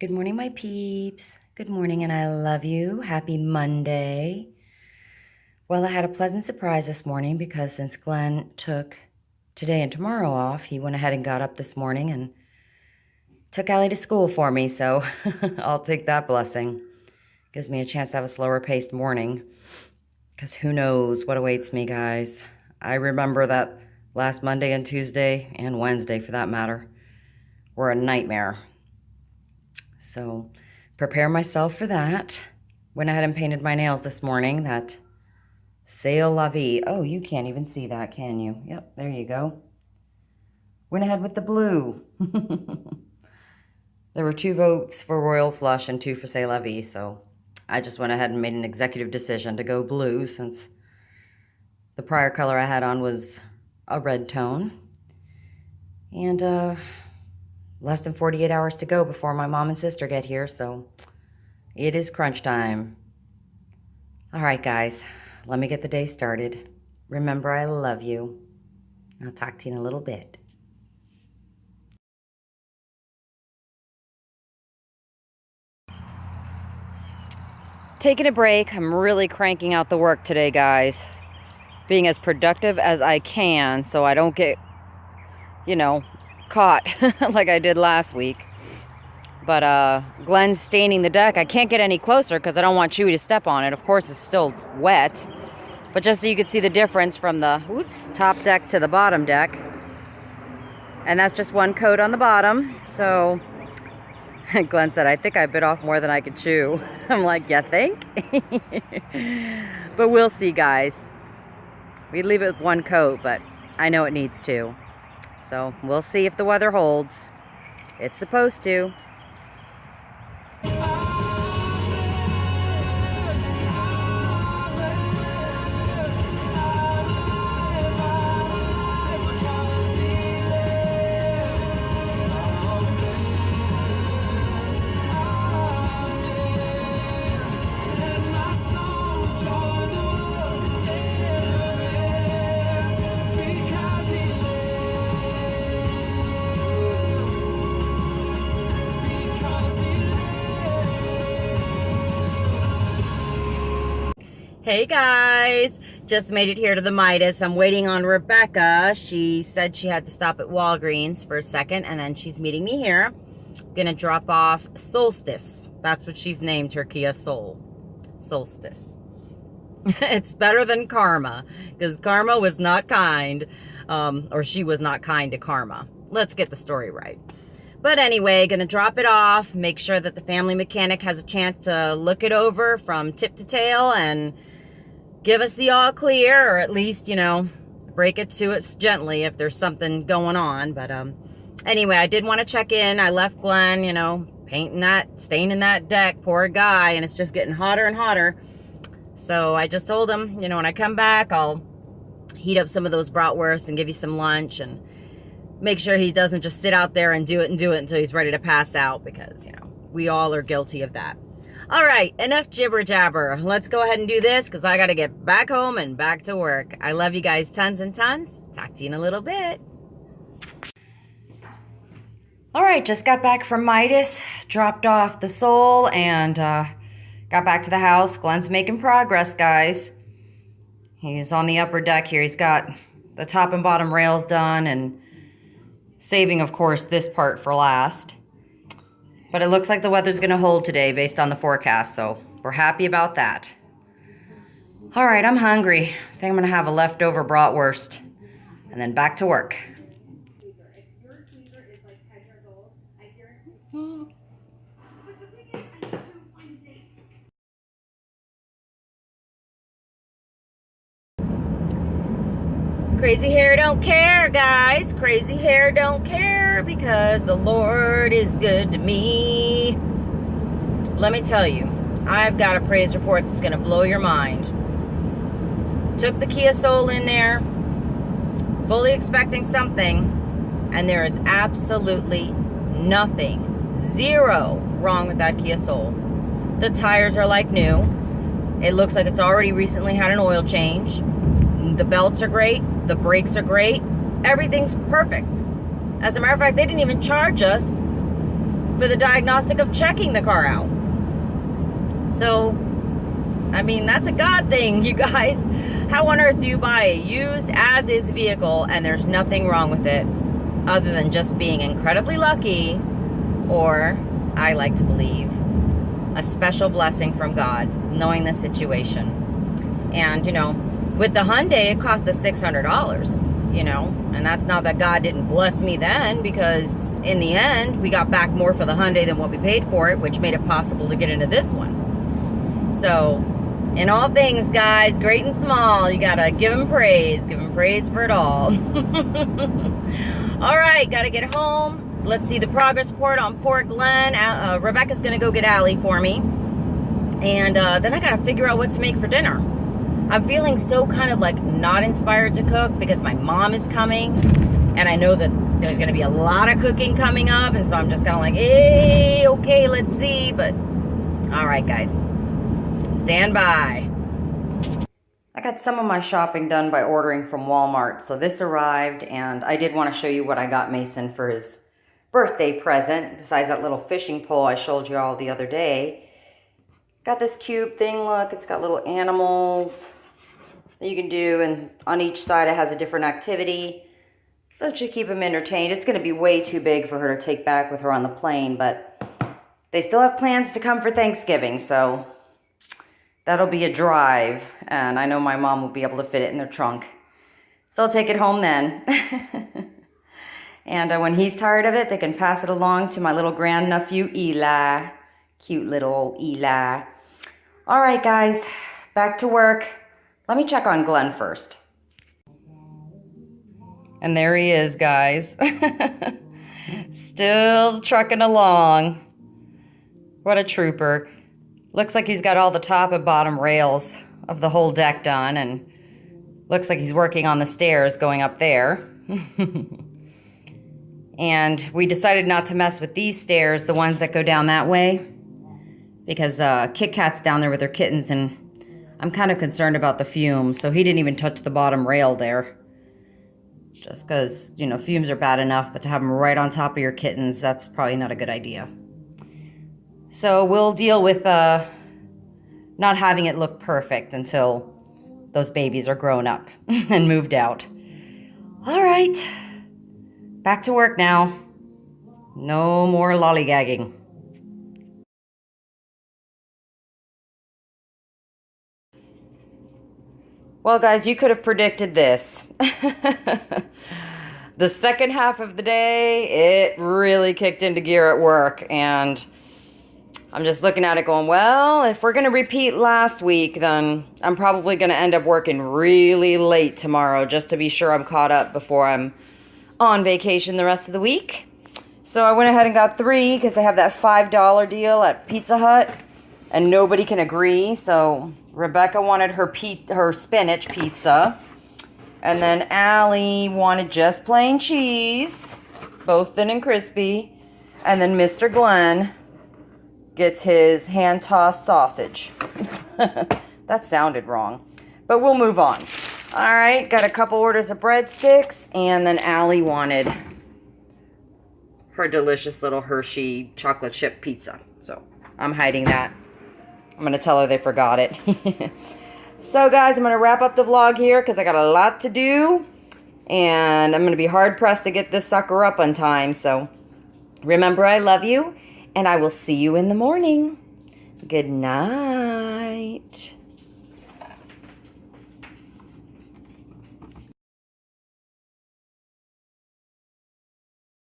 Good morning, my peeps. Good morning, and I love you. Happy Monday. Well, I had a pleasant surprise this morning because since Glenn took today and tomorrow off, he went ahead and got up this morning and took Allie to school for me, so I'll take that blessing. Gives me a chance to have a slower paced morning because who knows what awaits me, guys. I remember that last Monday and Tuesday and Wednesday, for that matter, were a nightmare. So prepare myself for that. Went ahead and painted my nails this morning. That C'est la vie. Oh, you can't even see that, can you? Yep, there you go. Went ahead with the blue. There were 2 votes for Royal Flush and 2 for C'est la vie, so I just went ahead and made an executive decision to go blue since the prior color I had on was a red tone. And less than 48 hours to go before my mom and sister get here, so it is crunch time. All right, guys, let me get the day started. Remember, I love you. I'll talk to you in a little bit. Taking a break. I'm really cranking out the work today, guys. Being as productive as I can so I don't get, caught like I did last week. But Glenn's staining the deck. I can't get any closer because I don't want Chewy to step on it. Of course, it's still wet. But just so you can see the difference from the top deck to the bottom deck. And that's just one coat on the bottom. So Glenn said, I think I bit off more than I could chew. I'm like, you think? But we'll see, guys. We leave it with one coat, but I know it needs 2. So we'll see if the weather holds. It's supposed to. Hey guys, just made it here to the Midas. I'm waiting on Rebecca. She said she had to stop at Walgreens for a second and then she's meeting me here. Gonna drop off Solstice. That's what she's named her Kia Soul. Solstice. It's better than Karma because Karma was not kind, or she was not kind to Karma. Let's get the story right. But anyway, gonna drop it off, make sure that the family mechanic has a chance to look it over from tip to tail and give us the all clear, or at least, break it to us gently if there's something going on. But anyway, I did want to check in. I left Glenn, staining that deck, poor guy, and it's just getting hotter and hotter. So I just told him, when I come back, I'll heat up some of those bratwursts and give you some lunch and make sure he doesn't just sit out there and do it until he's ready to pass out because, we all are guilty of that. All right, enough jibber jabber. Let's go ahead and do this because I got to get back home and back to work. I love you guys tons and tons. Talk to you in a little bit. All right, just got back from Midas, dropped off the Soul, and got back to the house. Glenn's making progress, guys. He's on the upper deck here. He's got the top and bottom rails done and saving, of course, this part for last. But it looks like the weather's going to hold today based on the forecast, so we're happy about that. All right, I'm hungry. I think I'm going to have a leftover bratwurst and then back to work. Crazy hair don't care, guys. Crazy hair don't care because the Lord is good to me. Let me tell you, I've got a praise report that's going to blow your mind. Took the Kia Soul in there, fully expecting something, and there is absolutely nothing, 0 wrong with that Kia Soul. The tires are like new. It looks like it's already recently had an oil change. The belts are great. The brakes are great. Everything's perfect. As a matter of fact, they didn't even charge us for the diagnostic of checking the car out. So, I mean, that's a God thing, you guys. How on earth do you buy a used as-is vehicle and there's nothing wrong with it other than just being incredibly lucky, or, I like to believe, a special blessing from God, knowing the situation. And, you know, with the Hyundai, it cost us $600, you know, and that's not that God didn't bless me then, because in the end, we got back more for the Hyundai than what we paid for it, which made it possible to get into this one. So, in all things, guys, great and small, you gotta give him praise for it all. All right, gotta get home. Let's see the progress report on Port Glen. Rebecca's gonna go get Allie for me. And then I gotta figure out what to make for dinner. I'm feeling so kind of like not inspired to cook because my mom is coming. And I know that there's gonna be a lot of cooking coming up. And so I'm just kind of like, hey, okay, let's see. But, all right, guys, stand by. I got some of my shopping done by ordering from Walmart. So this arrived, and I did want to show you what I got Mason for his birthday present, besides that little fishing pole I showed you all the other day. Got this cute thing, look, it's got little animals that you can do, and on each side it has a different activity, so it should keep him entertained. It's going to be way too big for her to take back with her on the plane, but they still have plans to come for Thanksgiving, so that'll be a drive, and I know my mom will be able to fit it in their trunk, so I'll take it home then. And when he's tired of it, they can pass it along to my little grandnephew, Eli. Cute little Eli. All right, guys, back to work. Let me check on Glenn first. And there he is, guys. Still trucking along. What a trooper. Looks like he's got all the top and bottom rails of the whole deck done, and looks like he's working on the stairs going up there. And we decided not to mess with these stairs, the ones that go down that way, because Kit Kat's down there with her kittens, and I'm kind of concerned about the fumes, so he didn't even touch the bottom rail there. Just because, you know, fumes are bad enough, but to have them right on top of your kittens, that's probably not a good idea. So we'll deal with not having it look perfect until those babies are grown up and moved out. All right. Back to work now. No more lollygagging. Well, guys, you could have predicted this. The second half of the day, it really kicked into gear at work, and I'm just looking at it going, well, if we're going to repeat last week, then I'm probably going to end up working really late tomorrow just to be sure I'm caught up before I'm on vacation the rest of the week. So I went ahead and got 3 because they have that $5 deal at Pizza Hut, and nobody can agree. So Rebecca wanted her spinach pizza, and then Allie wanted just plain cheese, both thin and crispy, and then Mr. Glenn gets his hand-tossed sausage. That sounded wrong, but we'll move on. All right, got a couple orders of breadsticks, and then Allie wanted her delicious little Hershey chocolate chip pizza. So I'm hiding that. I'm going to tell her they forgot it. So, guys, I'm going to wrap up the vlog here because I got a lot to do, and I'm going to be hard-pressed to get this sucker up on time. So remember, I love you, and I will see you in the morning. Good night.